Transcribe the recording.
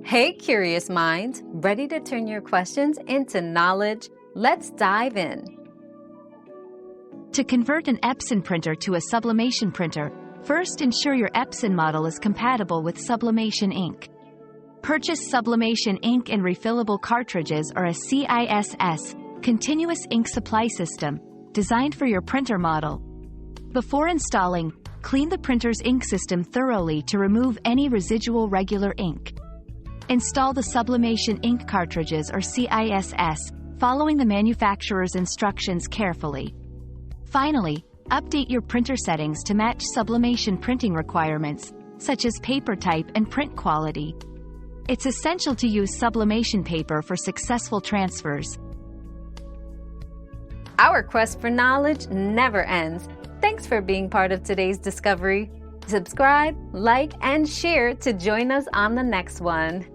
Hey, curious minds, ready to turn your questions into knowledge? Let's dive in. To convert an Epson printer to a Sublimation printer, first ensure your Epson model is compatible with Sublimation ink. Purchase Sublimation ink and refillable cartridges or a CISS, continuous ink supply system, designed for your printer model. Before installing, clean the printer's ink system thoroughly to remove any residual regular ink. Install the Sublimation ink cartridges or CISS, following the manufacturer's instructions carefully. Finally, update your printer settings to match Sublimation printing requirements, such as paper type and print quality. It's essential to use Sublimation paper for successful transfers. Our quest for knowledge never ends. Thanks for being part of today's discovery. Subscribe, like, and share to join us on the next one.